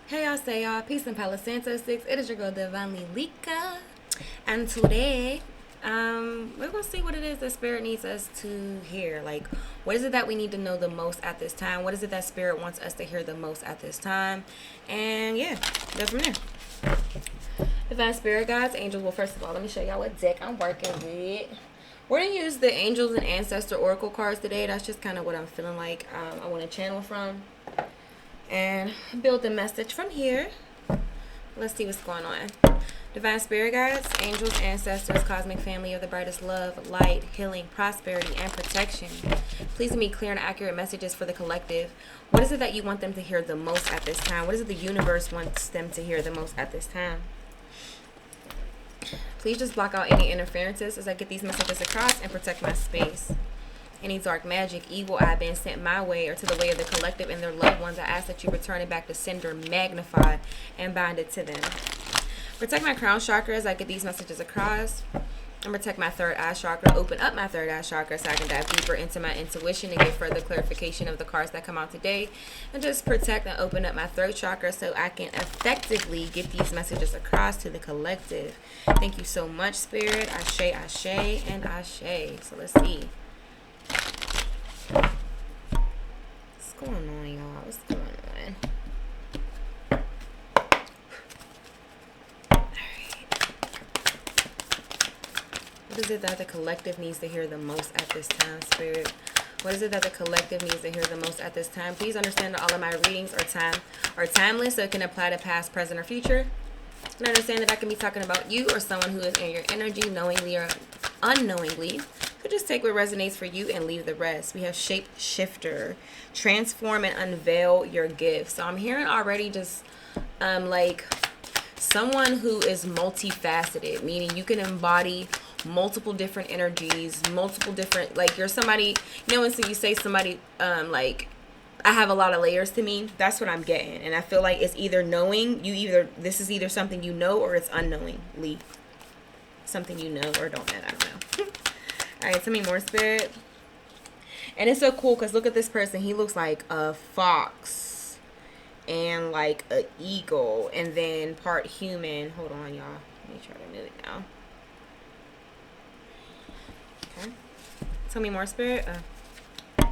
Hey y'all, say y'all, peace and Palo Santo 6. It is your girl Divinely Lika. And today, we're gonna see what it is that Spirit needs us to hear. Like, what is it that we need to know the most at this time? What is it that Spirit wants us to hear the most at this time? And yeah, go from there. Divine Spirit Guides, Angels. Well, first of all, let me show y'all what deck I'm working with. We're gonna use the Angels and Ancestor Oracle cards today. That's just kind of what I'm feeling like. I want to channel from and build the message from here. Let's see what's going on. Divine Spirit Guides, Angels, Ancestors, Cosmic Family of the brightest love, light, healing, prosperity, and protection. Please give me clear and accurate messages for the collective. What is it that you want them to hear the most at this time? What is it the universe wants them to hear the most at this time? Please just block out any interferences as I get these messages across and protect my space. Any dark magic, evil eye being sent my way or to the way of the collective and their loved ones, I ask that you return it back to sender, magnified, and bind it to them. Protect my crown chakra as I get these messages across. And protect my third eye chakra. Open up my third eye chakra so I can dive deeper into my intuition and get further clarification of the cards that come out today. And just protect and open up my throat chakra so I can effectively get these messages across to the collective. Thank you so much, Spirit. Ashe, ashe, and ashe. So let's see. What's going on, y'all? What's going on? What is it that the collective needs to hear the most at this time, Spirit? What is it that the collective needs to hear the most at this time? Please understand that all of my readings are timeless, so it can apply to past, present, or future. And understand that I can be talking about you or someone who is in your energy, knowingly or unknowingly. So just take what resonates for you and leave the rest. We have shape shifter, transform and unveil your gifts. So I'm hearing already just like someone who is multifaceted, meaning you can embody multiple different energies, multiple different, like you're somebody, you know, when so you say somebody like I have a lot of layers to me, that's what I'm getting. And I feel like it's either knowing, this is either something you know or it's unknowingly something you know or don't know. I don't know. All right, tell me more, Spirit. And it's so cool because look at this person. He looks like a fox and like an eagle and then part human. Hold on, y'all. Let me try to move it now. Okay. Tell me more, Spirit. A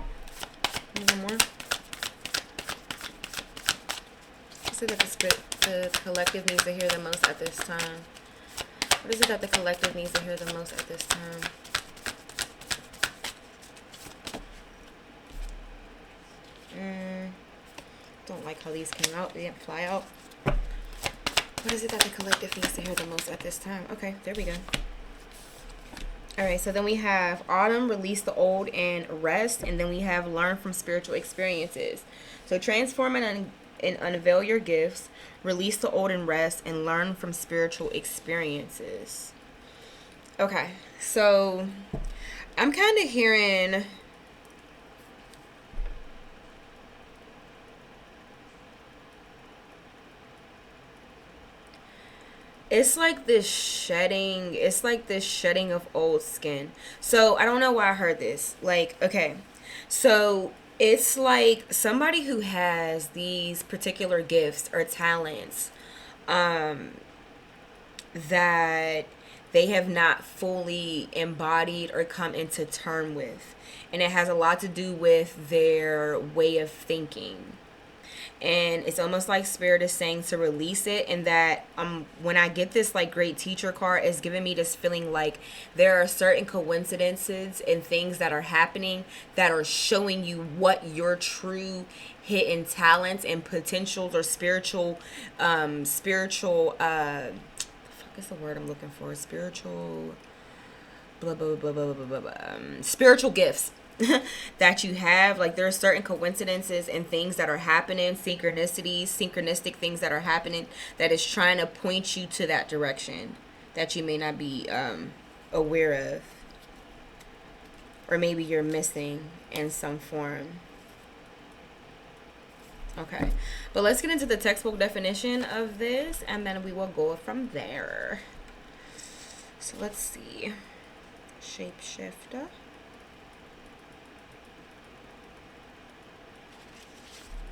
little more. What is it that the collective needs to hear the most at this time? What is it that the collective needs to hear the most at this time? Don't like how these came out. They didn't fly out. What is it that the collective needs to hear the most at this time? Okay, there we go. All right, so then we have autumn, release the old and rest. And then we have learn from spiritual experiences. So transform and unveil your gifts, release the old and rest, and learn from spiritual experiences. Okay, so I'm kind of hearing it's like this shedding of old skin. So I don't know why I heard this. Like, okay, so it's like somebody who has these particular gifts or talents that they have not fully embodied or come into term with, and it has a lot to do with their way of thinking. And it's almost like Spirit is saying to release it, and that when I get this like great teacher card, it's giving me this feeling like there are certain coincidences and things that are happening that are showing you what your true hidden talents and potentials or spiritual fuck is the word I'm looking for? Spiritual blah blah blah blah blah blah, blah. Spiritual gifts that you have. Like there are certain coincidences and things that are happening, synchronistic things that are happening that is trying to point you to that direction that you may not be aware of, or maybe you're missing in some form. Okay, but let's get into the textbook definition of this and then we will go from there. So let's see. Shapeshifter.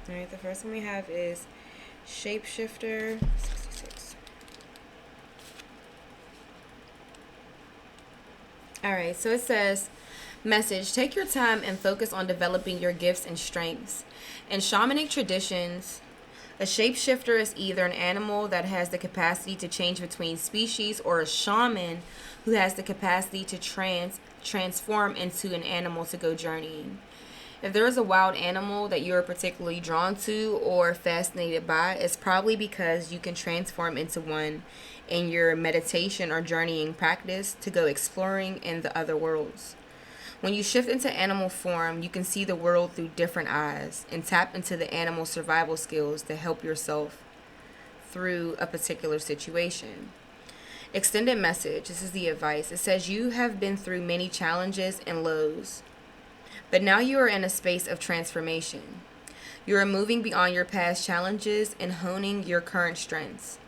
Alright, the first one we have is Shapeshifter 66. All right, so it says, message, take your time and focus on developing your gifts and strengths. In shamanic traditions, a shapeshifter is either an animal that has the capacity to change between species or a shaman who has the capacity to transform into an animal to go journeying. If there is a wild animal that you are particularly drawn to or fascinated by, it's probably because you can transform into one in your meditation or journeying practice to go exploring in the other worlds. When you shift into animal form, you can see the world through different eyes and tap into the animal survival skills to help yourself through a particular situation. Extended message. This is the advice. It says you have been through many challenges and lows, but now you are in a space of transformation. You are moving beyond your past challenges and honing your current strengths.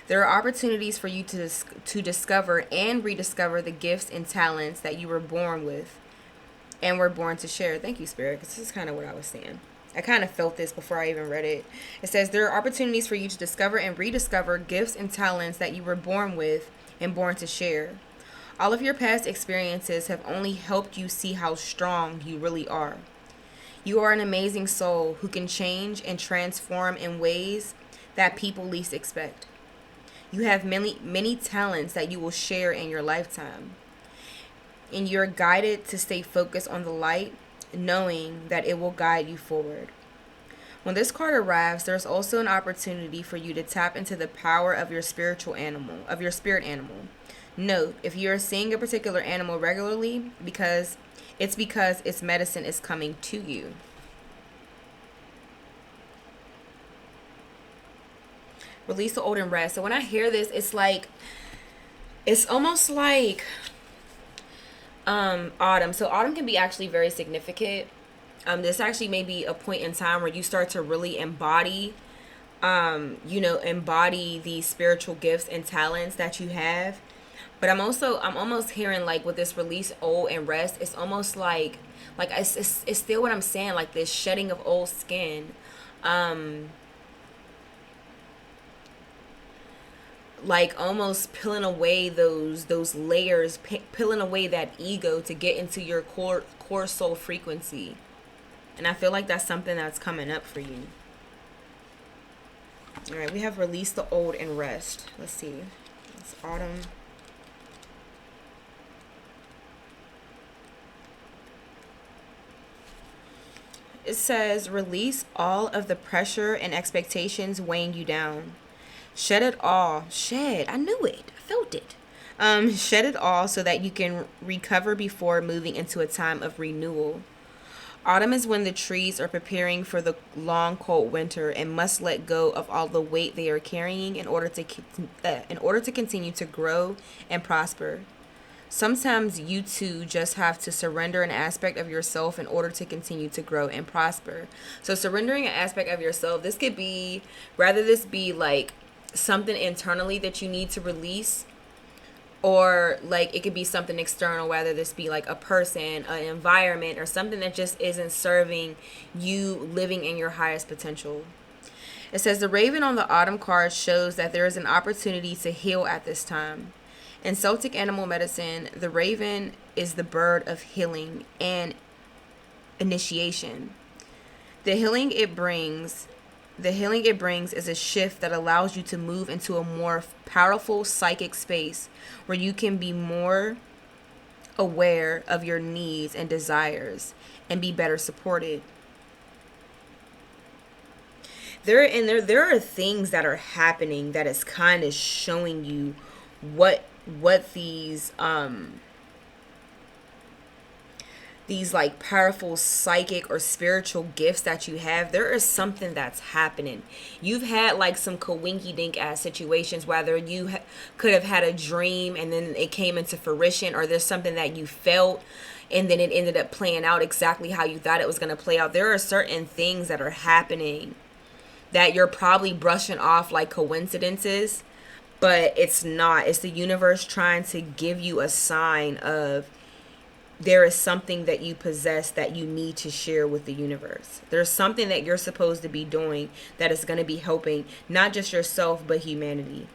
There are opportunities for you to discover and rediscover the gifts and talents that you were born with and were born to share. Thank you, Spirit, because this is kind of what I was saying. I kind of felt this before I even read it. It says there are opportunities for you to discover and rediscover gifts and talents that you were born with and born to share. All of your past experiences have only helped you see how strong you really are. You are an amazing soul who can change and transform in ways that people least expect. You have many talents that you will share in your lifetime. And you're guided to stay focused on the light, knowing that it will guide you forward. When this card arrives, there's also an opportunity for you to tap into the power of your spiritual animal, of your spirit animal. Note, if you are seeing a particular animal regularly, because its medicine is coming to you. Release the old and rest. So when I hear this, it's almost like autumn. So autumn can be actually very significant. This actually may be a point in time where you start to really embody these spiritual gifts and talents that you have. But I'm almost hearing, like, with this release old and rest, it's almost like it's still what I'm saying, like this shedding of old skin. Like almost peeling away those layers, peeling away that ego to get into your core soul frequency. And I feel like that's something that's coming up for you. All right, we have release the old and rest. Let's see. It's autumn. It says release all of the pressure and expectations weighing you down. Shed it all. Shed. I knew it. I felt it. Shed it all so that you can recover before moving into a time of renewal. Autumn is when the trees are preparing for the long, cold winter and must let go of all the weight they are carrying in order to continue to grow and prosper. Sometimes you too just have to surrender an aspect of yourself in order to continue to grow and prosper. So surrendering an aspect of yourself, this could be, rather this be like something internally that you need to release, or like it could be something external, whether this be like a person, an environment, or something that just isn't serving you living in your highest potential. It says the raven on the autumn card shows that there is an opportunity to heal at this time. In Celtic animal medicine, the raven is the bird of healing and initiation. The healing it brings is a shift that allows you to move into a more powerful psychic space where you can be more aware of your needs and desires and be better supported. There are things that are happening that is kind of showing you what these like powerful psychic or spiritual gifts that you have. There is something that's happening. You've had like some coinky dink ass situations, whether you could have had a dream and then it came into fruition, or there's something that you felt and then it ended up playing out exactly how you thought it was going to play out. There are certain things that are happening that you're probably brushing off like coincidences, but it's not. It's the universe trying to give you a sign of there is something that you possess that you need to share with the universe. There's something that you're supposed to be doing that is going to be helping not just yourself, but humanity.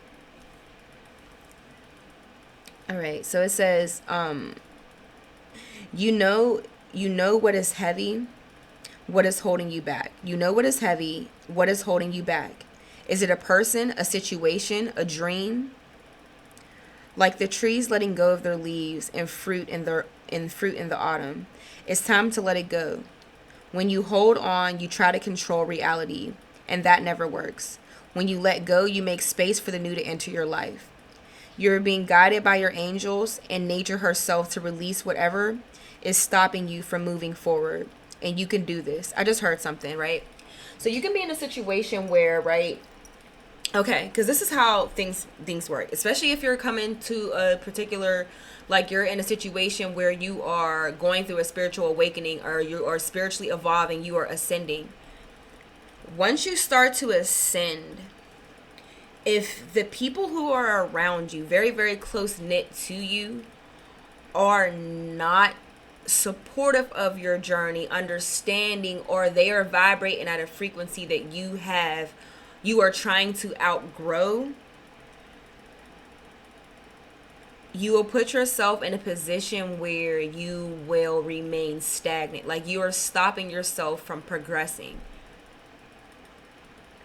All right. So it says, you know, you know what is heavy, what is holding you back. You know what is heavy, what is holding you back. Is it a person, a situation, a dream? Like the trees letting go of their leaves and fruit in the autumn. It's time to let it go. When you hold on, you try to control reality, and that never works. When you let go, you make space for the new to enter your life. You're being guided by your angels and nature herself to release whatever is stopping you from moving forward. And you can do this. I just heard something, right? So you can be in a situation where, right? Okay, because this is how things work, especially if you're coming to a particular, like you're in a situation where you are going through a spiritual awakening, or you are spiritually evolving, you are ascending. Once you start to ascend, if the people who are around you, very, very close knit to you, are not supportive of your journey, understanding, or they are vibrating at a frequency that you are trying to outgrow, you will put yourself in a position where you will remain stagnant. Like you are stopping yourself from progressing,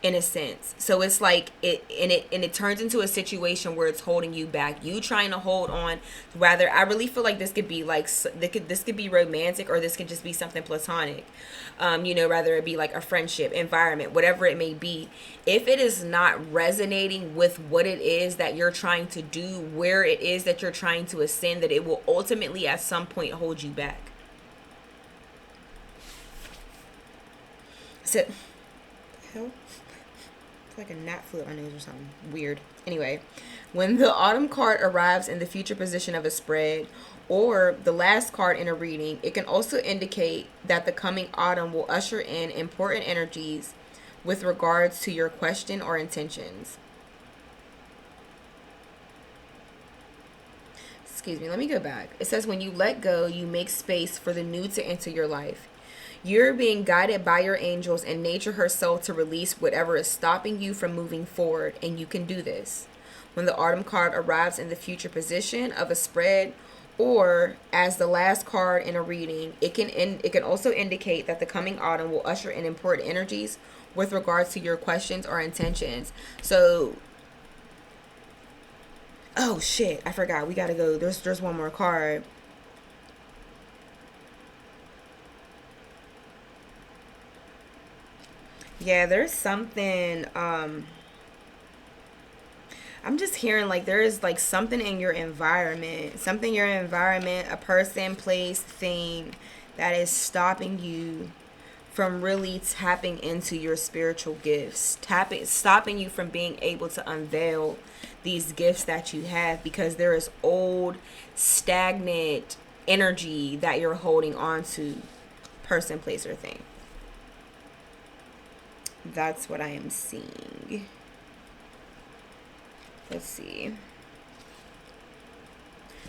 in a sense. So it's like it turns into a situation where it's holding you back. You trying to hold on. Rather, I really feel like this could be like this could be romantic, or this could just be something platonic. Rather it be like a friendship, environment, whatever it may be. If it is not resonating with what it is that you're trying to do, where it is that you're trying to ascend, that it will ultimately at some point hold you back. So, hell. Like a gnat flew at my nose or something weird. Anyway, when the autumn card arrives in the future position of a spread, or the last card in a reading, it can also indicate that the coming autumn will usher in important energies with regards to your question or intentions. Excuse me, let me go back. It says when you let go, you make space for the new to enter your life. You're being guided by your angels and nature herself to release whatever is stopping you from moving forward, and you can do this. When the autumn card arrives in the future position of a spread, or as the last card in a reading, it can also indicate that the coming autumn will usher in important energies with regards to your questions or intentions. So, oh shit, I forgot. We gotta go. There's one more card. Yeah, there's something, I'm just hearing like there is like something in your environment, a person, place, thing that is stopping you from really tapping into your spiritual gifts, stopping you from being able to unveil these gifts that you have, because there is old, stagnant energy that you're holding on to, person, place, or thing. That's what I am seeing. Let's see.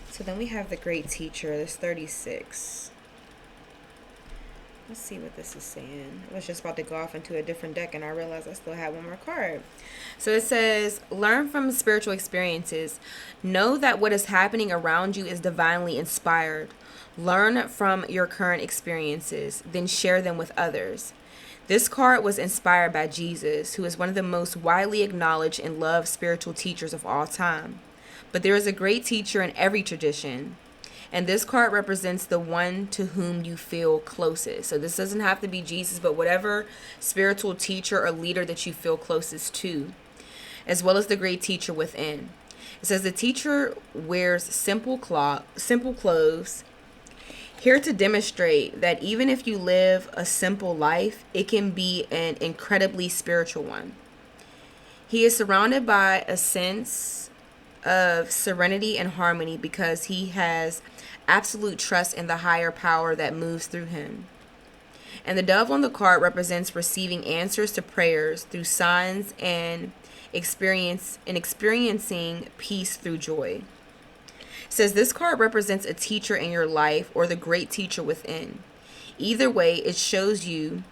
So then we have the great teacher. There's 36. Let's see what this is saying. I was just about to go off into a different deck, and I realized I still had one more card. So it says, learn from spiritual experiences. Know that what is happening around you is divinely inspired. Learn from your current experiences, then share them with others. This card was inspired by Jesus, who is one of the most widely acknowledged and loved spiritual teachers of all time. But there is a great teacher in every tradition, and this card represents the one to whom you feel closest. So this doesn't have to be Jesus, but whatever spiritual teacher or leader that you feel closest to, as well as the great teacher within. It says the teacher wears simple clothes, here to demonstrate that even if you live a simple life, it can be an incredibly spiritual one. He is surrounded by a sense of serenity and harmony because he has absolute trust in the higher power that moves through him. And the dove on the card represents receiving answers to prayers through signs and experiencing peace through joy. It says this card represents a teacher in your life or the great teacher within. Either way, it shows you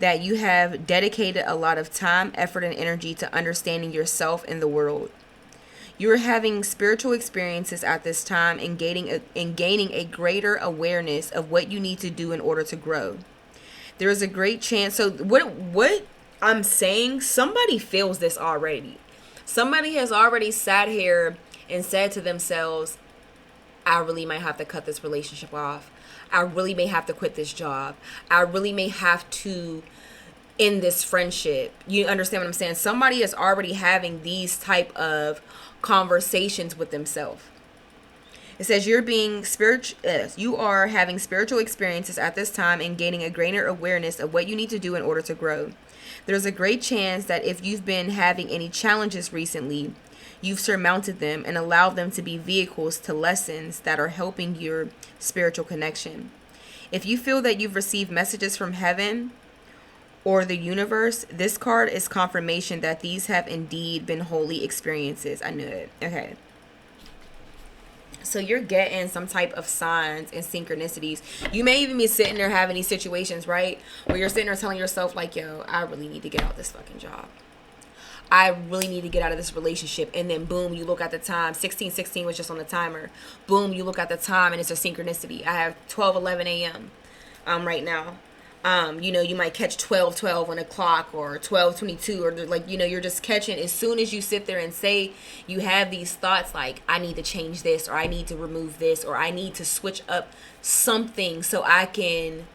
that you have dedicated a lot of time, effort, and energy to understanding yourself and the world. You are having spiritual experiences at this time and gaining a greater awareness of what you need to do in order to grow. There is a great chance. So what I'm saying, somebody feels this already. Somebody has already sat here and said to themselves, I really might have to cut this relationship off. I really may have to quit this job. I really may have to end this friendship. You understand what I'm saying? Somebody is already having these type of conversations with themselves. It says you are having spiritual experiences at this time and gaining a greater awareness of what you need to do in order to grow. There's a great chance that if you've been having any challenges recently, you've surmounted them and allowed them to be vehicles to lessons that are helping your spiritual connection. If you feel that you've received messages from heaven or the universe, this card is confirmation that these have indeed been holy experiences. I knew it. Okay. So you're getting some type of signs and synchronicities. You may even be sitting there having these situations, right? Where you're sitting there telling yourself like, yo, I really need to get out this fucking job. I really need to get out of this relationship. And then boom, you look at the time. 16:16 was just on the timer. Boom, you look at the time and it's a synchronicity. I have 12:11 a.m. Right now. You might catch 12:12 on a clock or 12:22 or you're just catching as soon as you sit there and say you have these thoughts like I need to change this or I need to remove this or I need to switch up something so I can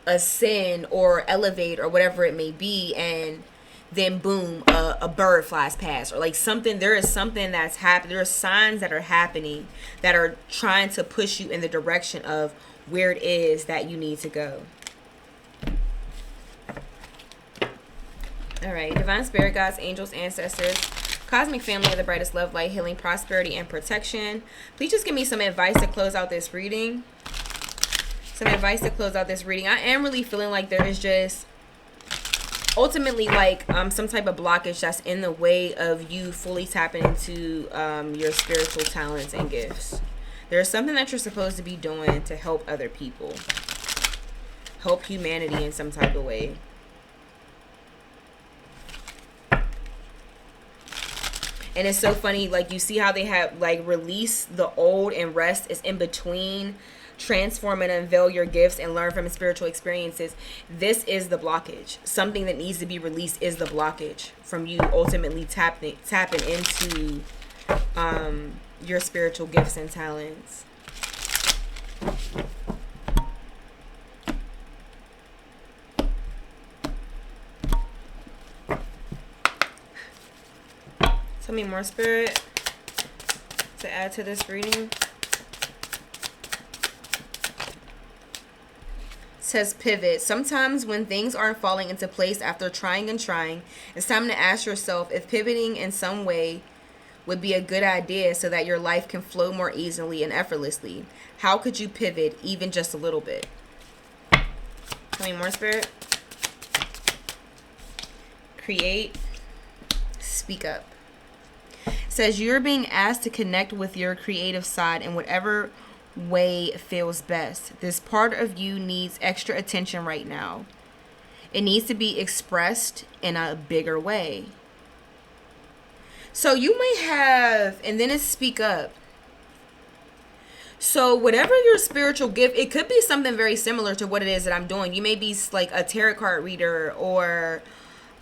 ascend or elevate or whatever it may be, and then boom, a bird flies past or like something. There is something that's happening. There are signs that are happening that are trying to push you in the direction of where it is that you need to go. All right, divine spirit guides, angels, ancestors, cosmic family of the brightest love, light, healing, prosperity, and protection. Please just give me some advice to close out this reading. I am really feeling like there is just ultimately like some type of blockage that's in the way of you fully tapping into your spiritual talents and gifts. There's something that you're supposed to be doing to help other people, help humanity in some type of way. And it's so funny, like you see how they have like release the old and rest is in between, transform and unveil your gifts and learn from spiritual experiences. This is the blockage. Something that needs to be released is the blockage from you ultimately tapping into your spiritual gifts and talents. Tell me more, Spirit, to add to this reading. It says pivot. Sometimes when things aren't falling into place after trying and trying, it's time to ask yourself if pivoting in some way would be a good idea so that your life can flow more easily and effortlessly. How could you pivot even just a little bit? Tell me more, Spirit. Create. Speak up. Says you're being asked to connect with your creative side in whatever way feels best. This part of you needs extra attention right now. It needs to be expressed in a bigger way. So you may have, and then it's speak up. So whatever your spiritual gift, it could be something very similar to what it is that I'm doing. You may be like a tarot card reader or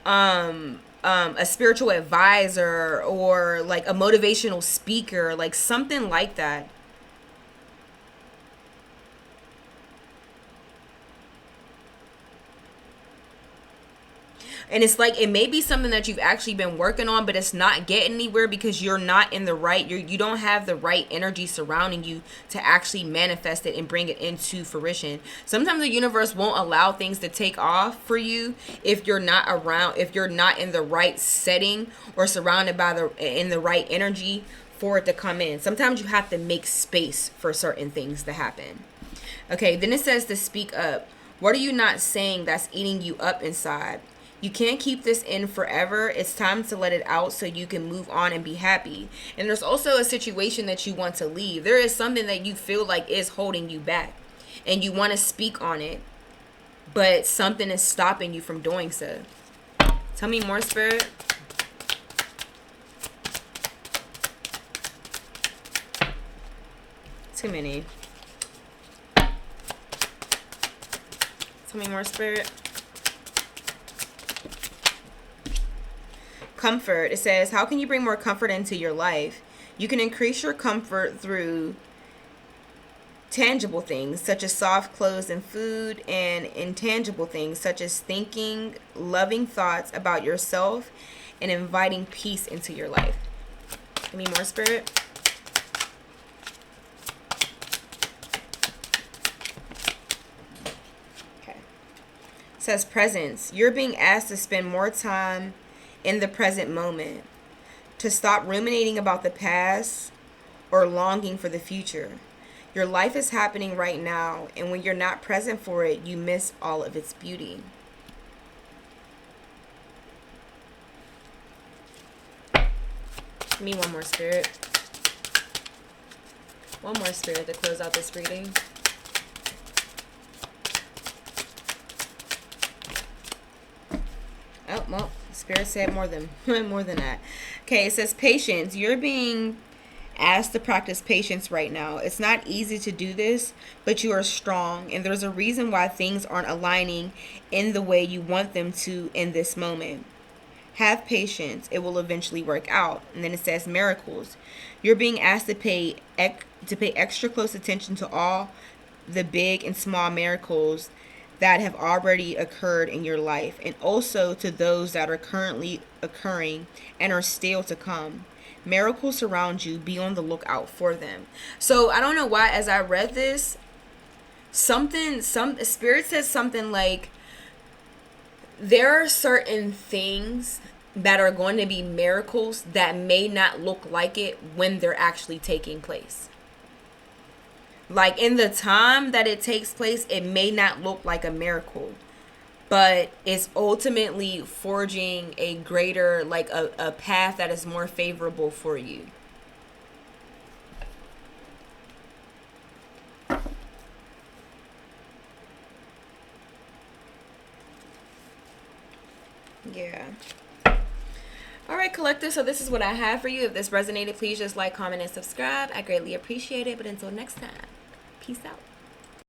a spiritual advisor or like a motivational speaker, like something like that. And it's like, it may be something that you've actually been working on, but it's not getting anywhere because you're not in the right, you don't have the right energy surrounding you to actually manifest it and bring it into fruition. Sometimes the universe won't allow things to take off for you if you're not around, if you're not in the right setting or surrounded by in the right energy for it to come in. Sometimes you have to make space for certain things to happen. Okay, then it says to speak up. What are you not saying that's eating you up inside? You can't keep this in forever. It's time to let it out so you can move on and be happy. And there's also a situation that you want to leave. There is something that you feel like is holding you back, and you want to speak on it, but something is stopping you from doing so. Tell me more, Spirit. Too many. Tell me more, Spirit. Comfort. It says, how can you bring more comfort into your life? You can increase your comfort through tangible things such as soft clothes and food, and intangible things such as thinking loving thoughts about yourself and inviting peace into your life. Give me more, Spirit. Okay. It says presence. You're being asked to spend more time in the present moment, to stop ruminating about the past or longing for the future. Your life is happening right now, and when you're not present for it, you miss all of its beauty. Give me one more, Spirit. One more, Spirit, to close out this reading. Oh, well, Spirit said more than that. Okay, it says patience. You're being asked to practice patience right now. It's not easy to do this, but you are strong, and there's a reason why things aren't aligning in the way you want them to in this moment. Have patience. It will eventually work out. And then it says miracles. You're being asked to pay extra close attention to all the big and small miracles that have already occurred in your life, and also to those that are currently occurring and are still to come. Miracles surround you. Be on the lookout for them. So I don't know why, as I read this, some Spirit says something like, there are certain things that are going to be miracles that may not look like it when they're actually taking place. Like, in the time that it takes place, it may not look like a miracle, but it's ultimately forging a greater, like a path that is more favorable for you. Yeah. All right, collector. So this is what I have for you. If this resonated, please just like, comment, and subscribe. I greatly appreciate it. But until next time, peace out.